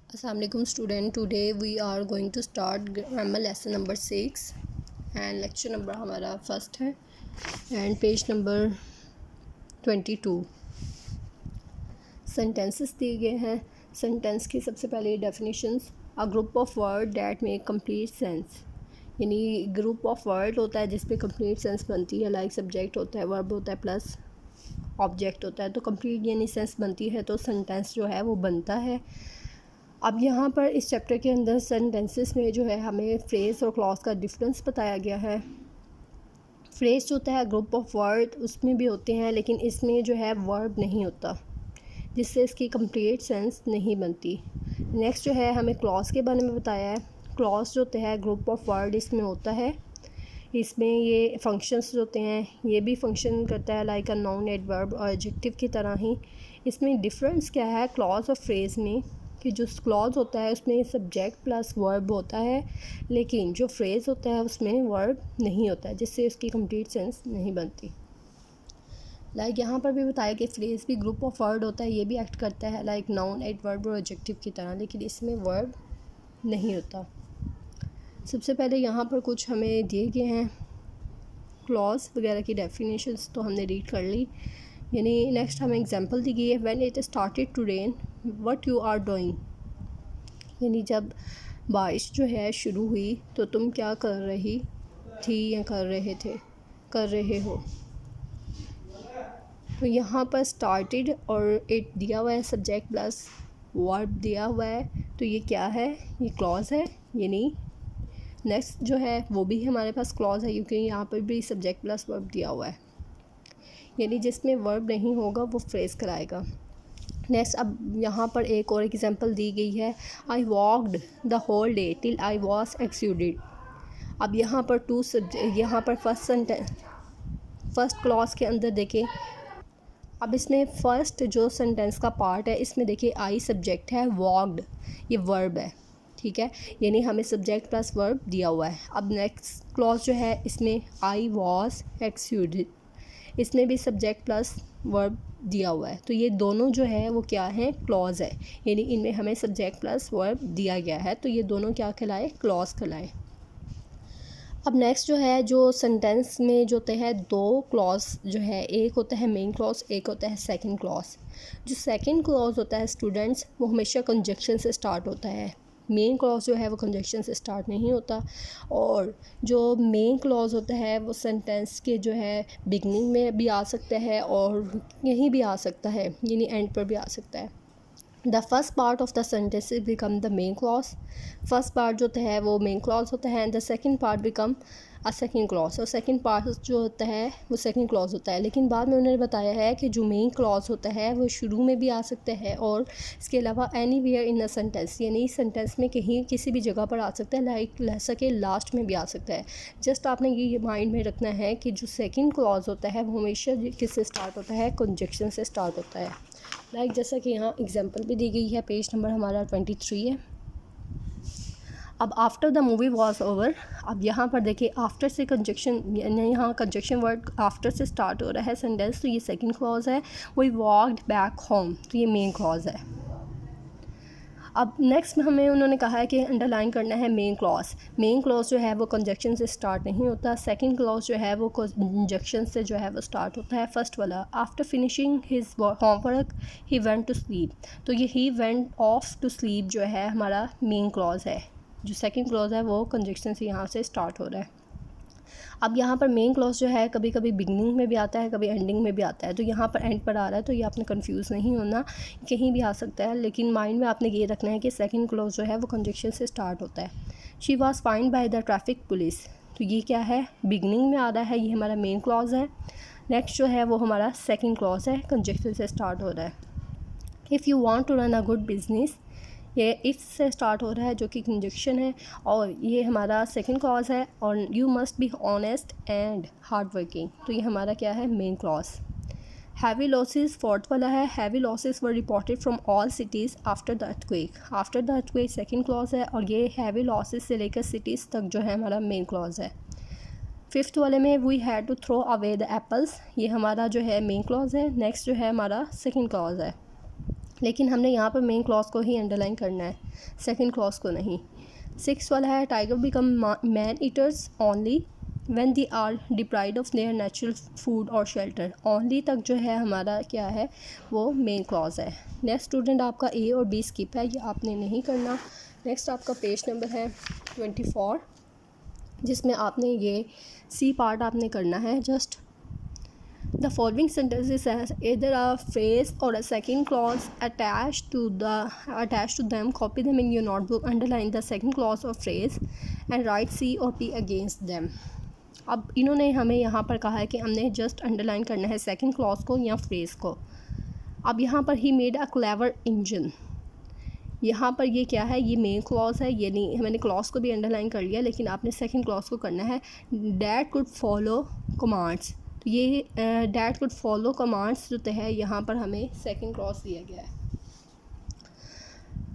Assalamu alaikum student. Today we are going to start grammar lesson number 6 and lecture number हमारा first है and page number 22। Sentences दिए गए हैं। Sentence की सबसे पहले definitions. A group of word that make complete sense, यानी group of word होता है जिस पे कंप्लीट सेंस बनती है। लाइक सब्जेक्ट होता है, वर्ब होता है प्लस ऑब्जेक्ट होता है, तो कंप्लीट यानी सेंस बनती है तो सेंटेंस जो है वो बनता है। अब यहाँ पर इस चैप्टर के अंदर सेंटेंसेस में जो है हमें फ्रेज़ और क्लॉज का डिफरेंस बताया गया है। फ्रेज़ जो होता है ग्रुप ऑफ वर्ड उसमें भी होते हैं, लेकिन इसमें जो है वर्ब नहीं होता, जिससे इसकी कंप्लीट सेंस नहीं बनती। नेक्स्ट जो है हमें क्लॉज के बारे में बताया है। क्लॉज जो होता है ग्रुप ऑफ वर्ड इसमें होता है, इसमें ये फंक्शंस जो होते हैं ये भी फंक्शन करता है लाइक अ नाउन एडवर्ब और एडजेक्टिव की तरह ही। इसमें डिफरेंस क्या है क्लॉज और फ्रेज़ में, कि जो क्लॉज होता है उसमें सब्जेक्ट प्लस वर्ब होता है, लेकिन जो फ्रेज़ होता है उसमें वर्ब नहीं होता है, जिससे उसकी कंप्लीट सेंस नहीं बनती। लाइक यहाँ पर भी बताया कि फ्रेज़ भी ग्रुप ऑफ वर्ड होता है, ये भी एक्ट करता है लाइक नाउन एडवर्ब और एडजेक्टिव की तरह, लेकिन इसमें वर्ब नहीं होता। सबसे पहले यहाँ पर कुछ हमें दिए गए हैं क्लॉज वगैरह की डेफिनेशंस, तो हमने रीड कर ली। यानी नेक्स्ट हमें एग्जांपल दी गई है। When it started to rain what you are doing, यानी जब बारिश जो है शुरू हुई तो तुम क्या कर रही थी या कर रहे हो। तो यहाँ पर स्टार्टेड और इट दिया हुआ है, सब्जेक्ट प्लस वर्ब दिया हुआ है, तो ये क्या है, ये क्लॉज है। यानी नेक्स्ट जो है वो भी हमारे पास क्लॉज है, क्योंकि यहाँ पर भी सब्जेक्ट प्लस वर्ब दिया हुआ है, यानी जिसमें वर्ब नहीं होगा वो फ्रेज़ कराएगा। नेक्स्ट अब यहाँ पर एक और एग्जांपल दी गई है। I walked the whole day till I was exhausted. अब यहाँ पर यहाँ पर फर्स्ट क्लॉज के अंदर देखें। अब इसमें फ़र्स्ट जो सेंटेंस का पार्ट है इसमें देखिए आई सब्जेक्ट है, वॉकड ये वर्ब है, ठीक है, यानी हमें सब्जेक्ट प्लस वर्ब दिया हुआ है। अब नेक्स्ट क्लॉज जो है इसमें आई वॉज एक्सक्यूडेड, इसमें भी सब्जेक्ट प्लस वर्ब दिया हुआ है, तो ये दोनों जो है वो क्या है, क्लॉज है, यानी इनमें हमें सब्जेक्ट प्लस वर्ब दिया गया है, तो ये दोनों क्या कहलाए, क्लॉज कहलाए। अब नेक्स्ट जो है जो सेंटेंस में जो होते हैं दो क्लॉज जो है, एक होता है मेन क्लॉज, एक होता है सेकंड क्लॉज। जो सेकंड क्लॉज होता है स्टूडेंट्स वो हमेशा कंजक्शन से स्टार्ट होता है, मेन क्लॉज जो है वो कंजक्शन से स्टार्ट नहीं होता। और जो मेन क्लॉज होता है वो सेंटेंस के जो है बिगनिंग में भी आ सकता है और यहीं भी आ सकता है, यानी एंड पर भी आ सकता है। The first part of the sentence become the main clause, first part जो होता है वो मेन क्लॉज होता है, and the second part become a second clause, और सेकंड पार्ट जो होता है वो सेकंड क्लॉज होता है। लेकिन बाद में उन्होंने बताया है कि जो मेन क्लॉज होता है वो शुरू में भी आ सकता है और इसके अलावा anywhere in a sentence, यानी सेंटेंस में कहीं किसी भी जगह पर आ सकता है, लाइक लह सके लास्ट में भी आ सकता है। जस्ट आपने ये माइंड में रखना है कि जो सेकंड क्लॉज होता है वो हमेशा किससे स्टार्ट होता है, कंजक्शन से स्टार्ट होता है। लाइक जैसा कि यहाँ एग्जांपल भी दी गई है, पेज नंबर हमारा 23 है। अब after the movie was over, अब यहाँ पर देखिए आफ्टर से कंजक्शन, यानी यहाँ कंजक्शन वर्ड आफ्टर से स्टार्ट हो रहा है सेंटेंस, तो ये सेकंड क्लॉज है। वी वॉक्ड बैक होम, तो ये मेन क्लॉज है। अब नेक्स्ट हमें उन्होंने कहा है कि अंडरलाइन करना है मेन क्लॉज। मेन क्लॉज जो है वो कंजक्शन से स्टार्ट नहीं होता, सेकंड क्लॉज जो है वो कंजक्शन से जो है वो स्टार्ट होता है। फर्स्ट वाला after finishing his homework he went to sleep, तो ये ही वेंट ऑफ टू स्लीप जो है हमारा मेन क्लॉज है। जो सेकंड क्लॉज है वो कंजक्शन से यहाँ से स्टार्ट हो रहा है। अब यहाँ पर मेन क्लॉज जो है कभी कभी बिगनिंग में भी आता है, कभी एंडिंग में भी आता है, तो यहाँ पर एंड पर आ रहा है, तो ये आपने कंफ्यूज नहीं होना, कहीं भी आ सकता है, लेकिन माइंड में आपने ये रखना है कि सेकंड क्लॉज जो है वो कंजक्शन से स्टार्ट होता है। She was find by the traffic police, तो ये क्या है, बिगनिंग में आ रहा है, ये हमारा मेन क्लॉज है। नेक्स्ट जो है वो हमारा सेकेंड क्लॉज है, कंजक्शन से स्टार्ट हो रहा है। If you want to run a good business, ये इफ़ से स्टार्ट हो रहा है जो कि कंजक्शन है, और ये हमारा सेकंड क्लॉज है। और you must be honest and hard working, तो ये हमारा क्या है, main clause. Heavy losses fourth वाला है। Heavy losses were reported from all cities after the earthquake, after the earthquake second clause है, और ये हैवी लॉसेस से लेकर सिटीज़ तक जो है हमारा मेन क्लॉज है। फिफ्थ वाले में we had to throw away the apples, ये हमारा जो है मेन क्लॉज है। नेक्स्ट जो है हमारा सेकंड क्लॉज है। लेकिन हमने यहाँ पर मेन क्लॉज को ही अंडरलाइन करना है, सेकंड क्लॉज को नहीं। 6 वाला है tiger become man eaters only when they are deprived of their natural food और शेल्टर। ओनली तक जो है हमारा क्या है वो मेन क्लॉज है। नेक्स्ट स्टूडेंट आपका ए और बी स्किप है, ये आपने नहीं करना। नेक्स्ट आपका पेज नंबर है 24, जिसमें आपने ये सी पार्ट आपने करना है। Just the following sentences has either a phrase or a second clause attached to them. Copy them in your notebook, underline the second clause or phrase and write C or P against them. अब इन्होंने हमें यहाँ पर कहा है कि हमने just underline करना है सेकंड क्लॉज को या फ्रेज को। अब यहाँ पर he made a clever engine, यहाँ पर ये क्या है, ये मेन क्लॉज है, ये नहीं, मैंने क्लॉज को भी अंडरलाइन कर लिया लेकिन आपने सेकंड क्लॉज को करना है। डैड कुड फॉलो कमांड्स, तो ये डैड कुड फॉलो कमांड्स जो है यहाँ पर हमें सेकंड क्लॉज दिया गया है।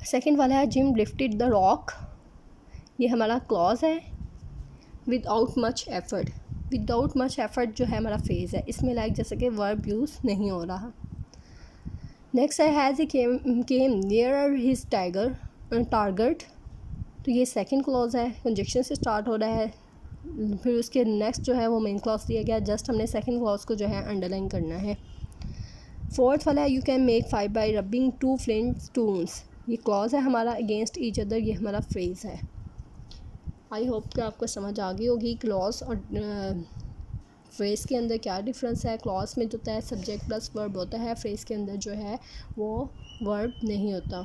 सेकंड वाला है जिम लिफ्टेड द रॉक, ये हमारा क्लॉज है। Without much effort, without much effort जो है हमारा फेज है, इसमें लाइक जैसे कि वर्ब यूज़ नहीं हो रहा। नेक्स्ट है has he came nearer his target, तो ये सेकंड क्लॉज है, कंजक्शन से स्टार्ट हो रहा है। फिर उसके नेक्स्ट जो है वो मेन क्लॉज दिया गया, जस्ट हमने सेकंड क्लॉज को जो है अंडरलाइन करना है। फोर्थ वाला है you can make fire by rubbing two flint stones, ये क्लॉज है हमारा अगेंस्ट ईच अदर, ये हमारा फ्रेज है। आई होप कि आपको समझ आ गई होगी क्लॉज और फ्रेज़ के अंदर क्या डिफरेंस है। क्लॉज में जो होता है सब्जेक्ट प्लस वर्ब होता है, फ्रेज़ के अंदर जो है वो वर्ब नहीं होता।